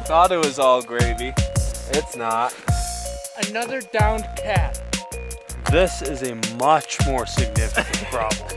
thought it was all gravy. It's not. Another downed cat. This is a much more significant problem.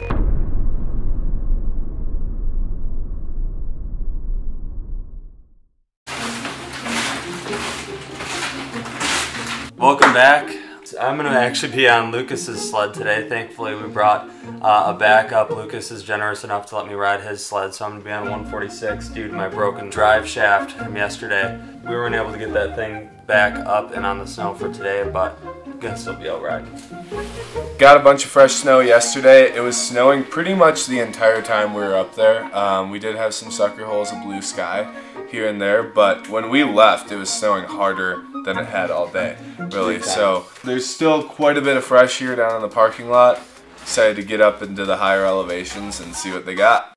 Welcome back. I'm going to actually be on Lucas's sled today. Thankfully we brought a backup. Lucas is generous enough to let me ride his sled, so I'm going to be on 146 due to my broken drive shaft from yesterday. We weren't able to get that thing back up and on the snow for today, but I'm going to still be out riding. Got a bunch of fresh snow yesterday. It was snowing pretty much the entire time we were up there. We did have some sucker holes of blue sky here and there, but when we left it was snowing harder than it had all day, really. So there's still quite a bit of fresh here down in the parking lot. Excited to get up into the higher elevations and see what they got.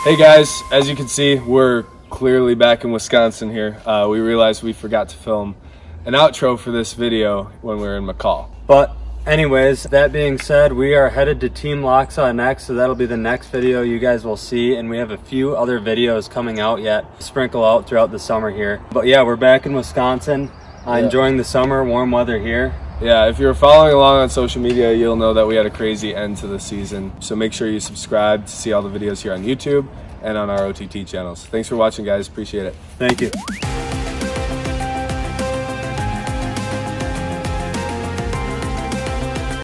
Hey guys, as you can see, we're clearly back in Wisconsin here. We realized we forgot to film an outro for this video when we were in McCall. But anyways, that being said, we are headed to Team 𝗧𝗛𝗡𝗦 next, so that'll be the next video you guys will see, and we have a few other videos coming out yet, sprinkle out throughout the summer here. But yeah, we're back in Wisconsin, enjoying the summer, warm weather here. Yeah, if you're following along on social media, you'll know that we had a crazy end to the season. So make sure you subscribe to see all the videos here on YouTube and on our OTT channels. Thanks for watching, guys. Appreciate it. Thank you.